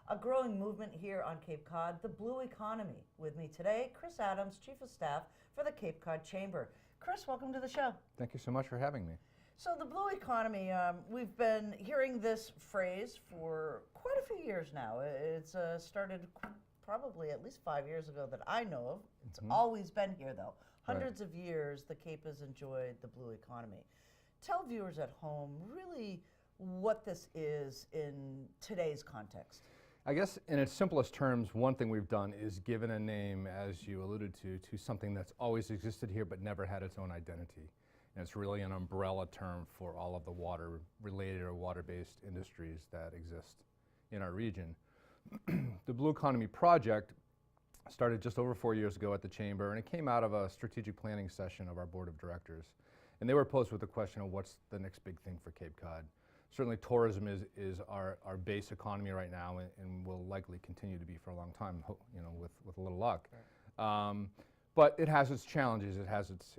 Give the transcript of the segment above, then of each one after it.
a growing movement here on Cape Cod, the blue economy. With me today, Chris Adams, Chief of Staff for the Cape Cod Chamber. Chris, welcome to the show. Thank you so much for having me. So the blue economy, we've been hearing this phrase for quite a few years now. It's started probably at least 5 years ago that I know of. It's always been here though. Hundreds of years the Cape has enjoyed the blue economy. Tell viewers at home really what this is in today's context. I guess in its simplest terms, one thing we've done is given a name, as you alluded to something that's always existed here but never had its own identity. And it's really an umbrella term for all of the water-related or water-based industries that exist in our region. The Blue Economy Project started just over 4 years ago at the Chamber, and it came out of a strategic planning session of our Board of Directors. And they were posed with the question of what's the next big thing for Cape Cod. Certainly tourism is our base economy right now, and will likely continue to be for a long time, you know, with a little luck. Right. But it has its challenges, it has its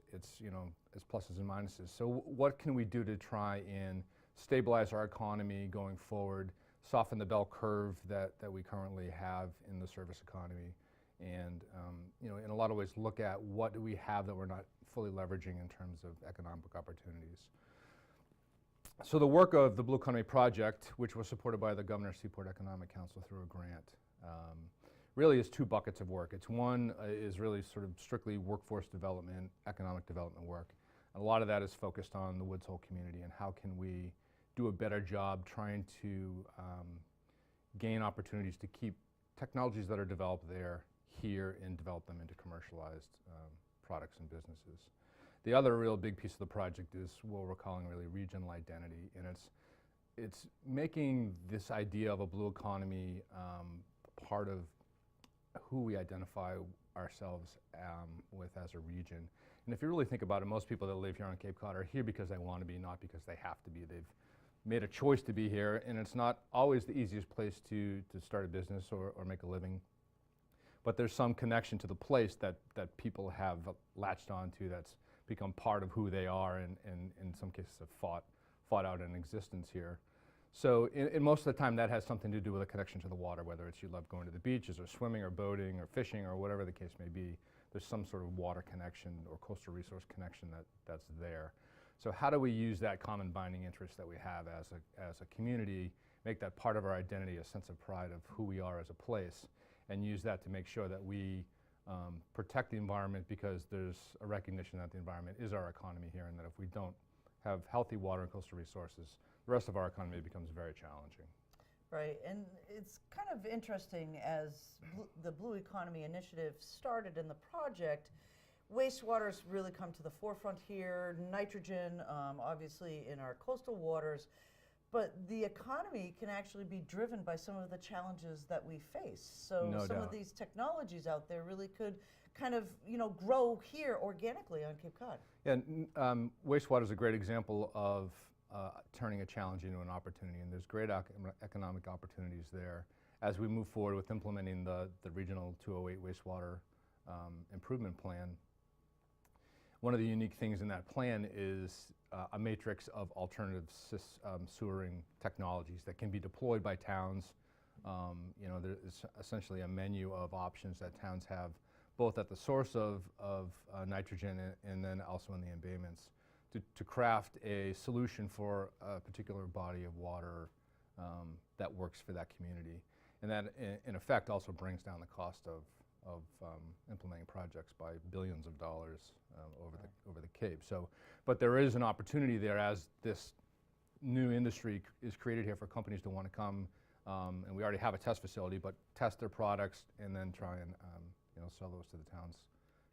pluses and minuses. So what can we do to try and stabilize our economy going forward, soften the bell curve that we currently have in the service economy, and you know, in a lot of ways look at what do we have that we're not fully leveraging in terms of economic opportunities. So the work of the Blue Economy Project, which was supported by the Governor's Seaport Economic Council through a grant, really is two buckets of work. It's one is really sort of strictly workforce development, economic development work. And a lot of that is focused on the Woods Hole community and how can we do a better job trying to gain opportunities to keep technologies that are developed there here and develop them into commercialized products and businesses. The other real big piece of the project is what we're calling really regional identity, and it's making this idea of a blue economy part of who we identify ourselves with as a region. And if you really think about it, most people that live here on Cape Cod are here because they want to be, not because they have to be. They've made a choice to be here, and it's not always the easiest place to start a business or make a living. But there's some connection to the place that people have latched onto that's become part of who they are, and in some cases have fought out an existence here. So in most of the time that has something to do with a connection to the water, whether it's you love going to the beaches or swimming or boating or fishing or whatever the case may be. There's some sort of water connection or coastal resource connection that's there. So how do we use that common binding interest that we have as a community, make that part of our identity, a sense of pride of who we are as a place, and use that to make sure that we protect the environment, because there's a recognition that the environment is our economy here, and that if we don't have healthy water and coastal resources, the rest of our economy becomes very challenging. Right, and it's kind of interesting as the Blue Economy Initiative started in the project, wastewater's really come to the forefront here, nitrogen obviously in our coastal waters, but the economy can actually be driven by some of the challenges that we face. So No some doubt. of these technologies out there really could kind of, you know, grow here organically on Cape Cod. Yeah, wastewater is a great example of turning a challenge into an opportunity, and there's great economic opportunities there as we move forward with implementing the Regional 208 wastewater improvement plan. One of the unique things in that plan is a matrix of alternative sewering technologies that can be deployed by towns. You know, there's essentially a menu of options that towns have, both at the source of nitrogen and then also in the embayments, to craft a solution for a particular body of water that works for that community. And that, in effect, also brings down the cost of implementing projects by billions of dollars over the Cape. So, but there is an opportunity there as this new industry is created here for companies to want to come, and we already have a test facility, but test their products and then try and you know, sell those to the towns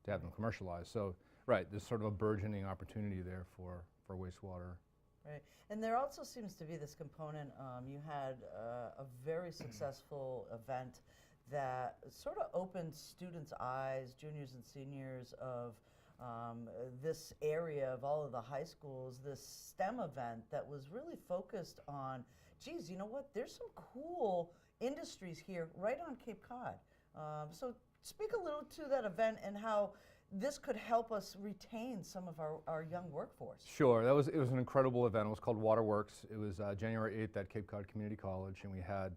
to have them commercialized. So, right, there's sort of a burgeoning opportunity there for wastewater. Right, and there also seems to be this component, you had a very successful event that sort of opened students' eyes, juniors and seniors, of this area of all of the high schools, this STEM event that was really focused on, geez, you know what, there's some cool industries here right on Cape Cod. So speak a little to that event and how this could help us retain some of our young workforce. Sure, it was an incredible event. It was called Waterworks. It was January 8th at Cape Cod Community College, and we had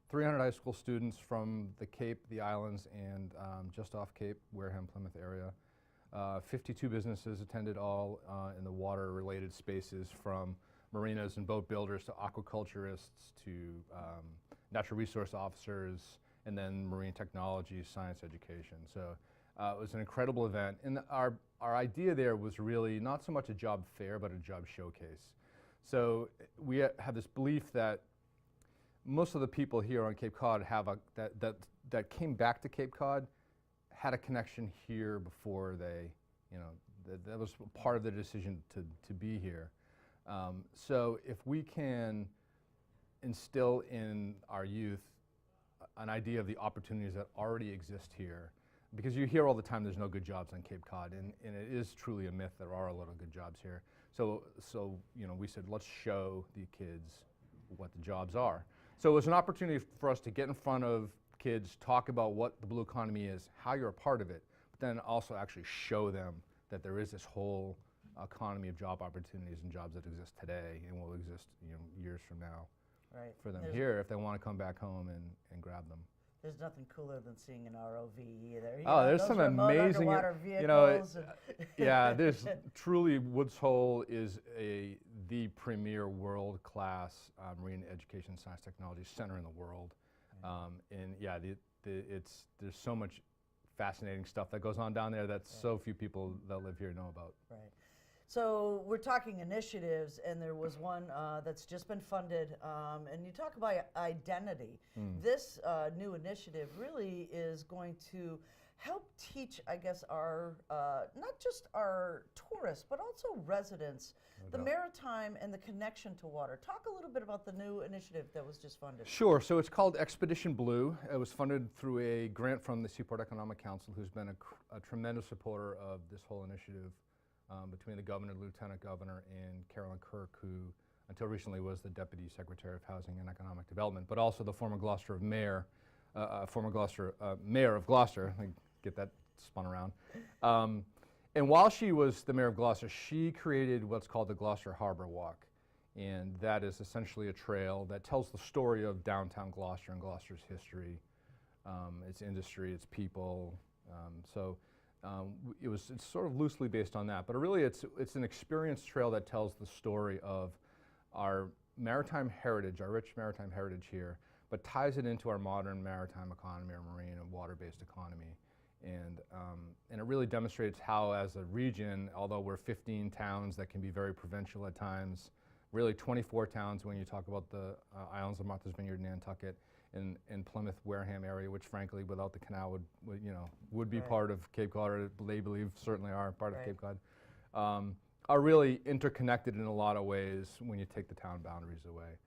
300 high school students from the Cape, the islands, and just off Cape, Wareham, Plymouth area. 52 businesses attended, all in the water-related spaces, from marinas and boat builders to aquaculturists to natural resource officers, and then marine technology, science education. So it was an incredible event. And our idea there was really not so much a job fair, but a job showcase. So we have this belief that most of the people here on Cape Cod that came back to Cape Cod had a connection here before they, that was part of the decision to be here. So if we can instill in our youth an idea of the opportunities that already exist here, because you hear all the time there's no good jobs on Cape Cod, and it is truly a myth. There are a lot of good jobs here. So we said, let's show the kids what the jobs are. So it was an opportunity for us to get in front of kids, talk about what the blue economy is, how you're a part of it, but then also actually show them that there is this whole economy of job opportunities and jobs that exist today and will exist years from now for them here if they want to come back home and grab them. There's nothing cooler than seeing an ROV either. There's some amazing, vehicles. Yeah, there's truly, Woods Hole is the premier world-class marine education, science, technology center in the world. And yeah, there's so much fascinating stuff that goes on down there that so few people that live here know about. Right. So we're talking initiatives, and there was one that's just been funded, and you talk about identity. This new initiative really is going to help teach, I guess, our, not just our tourists, but also residents, the maritime and the connection to water. Talk a little bit about the new initiative that was just funded. Sure, so it's called Expedition Blue. It was funded through a grant from the Seaport Economic Council, who's been a tremendous supporter of this whole initiative. Between the governor, lieutenant governor, and Carolyn Kirk, who until recently was the Deputy Secretary of Housing and Economic Development, but also the former mayor of Gloucester. I get that spun around. And while she was the mayor of Gloucester, she created what's called the Gloucester Harbor Walk. And that is essentially a trail that tells the story of downtown Gloucester and Gloucester's history, its industry, its people. It's sort of loosely based on that, but really it's an experience trail that tells the story of our maritime heritage, our rich maritime heritage here, but ties it into our modern maritime economy, our marine and water-based economy. And it really demonstrates how, as a region, although we're 15 towns that can be very provincial at times, really 24 towns when you talk about the islands of Martha's Vineyard, Nantucket, in Plymouth, Wareham area, which frankly, without the canal would be part of Cape Cod, or they believe certainly are part of Cape Cod, are really interconnected in a lot of ways when you take the town boundaries away.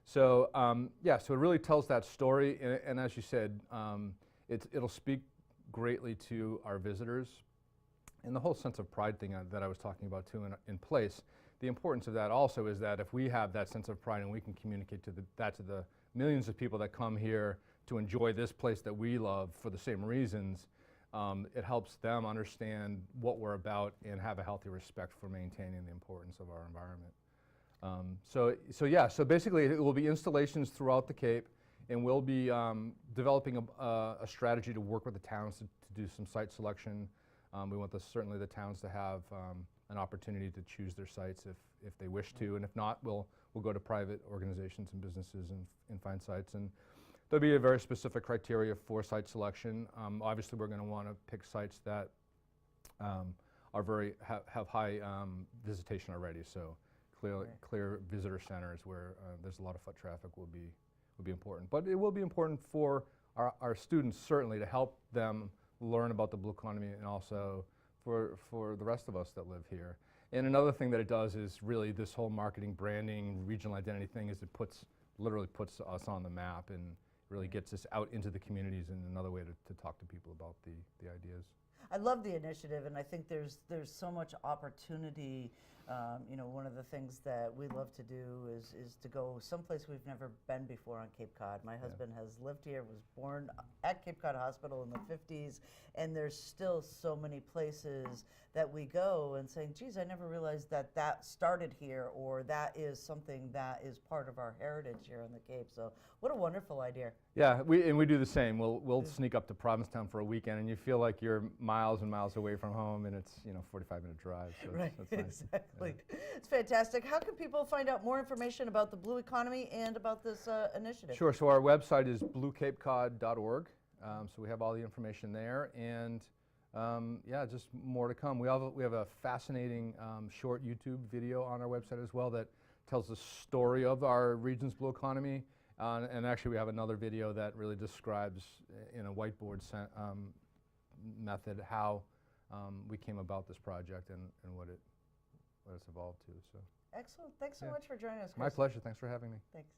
So so it really tells that story, and as you said, it'll speak greatly to our visitors, and the whole sense of pride thing that I was talking about too in place. The importance of that also is that if we have that sense of pride and we can communicate that to the millions of people that come here to enjoy this place that we love for the same reasons, it helps them understand what we're about and have a healthy respect for maintaining the importance of our environment. So basically it will be installations throughout the Cape, and we'll be developing a strategy to work with the towns to do some site selection. We want certainly the towns to have an opportunity to choose their sites if they wish to, and if not, we'll go to private organizations and businesses and find sites. And there'll be a very specific criteria for site selection. Obviously, we're going to want to pick sites that have high visitation already. So clear visitor centers where there's a lot of foot traffic will be important. But it will be important for our students certainly to help them learn about the blue economy, and also for the rest of us that live here. And another thing that it does is really this whole marketing, branding, regional identity thing is it literally puts us on the map and really gets us out into the communities in another way to talk to people about the ideas. I love the initiative, and I think there's so much opportunity You know, one of the things that we love to do is to go someplace we've never been before on Cape Cod. My husband has lived here, was born at Cape Cod Hospital in the 50s, and there's still so many places that we go and saying, geez, I never realized that that started here, or that is something that is part of our heritage here on the Cape. So what a wonderful idea. Yeah, we do the same. We'll sneak up to Provincetown for a weekend, and you feel like you're miles and miles away from home, and it's 45-minute drive. So Right, that's nice. exactly. Yeah. It's fantastic. How can people find out more information about the Blue Economy and about this initiative? Sure. So our website is bluecapecod.org. So we have all the information there, and yeah, just more to come. We have a fascinating short YouTube video on our website as well that tells the story of our region's blue economy. And actually, we have another video that really describes, in a whiteboard method, how we came about this project and what it's evolved to. So Excellent. Thanks so Yeah. much for joining us, Chris. my pleasure. Thanks for having me. Thanks.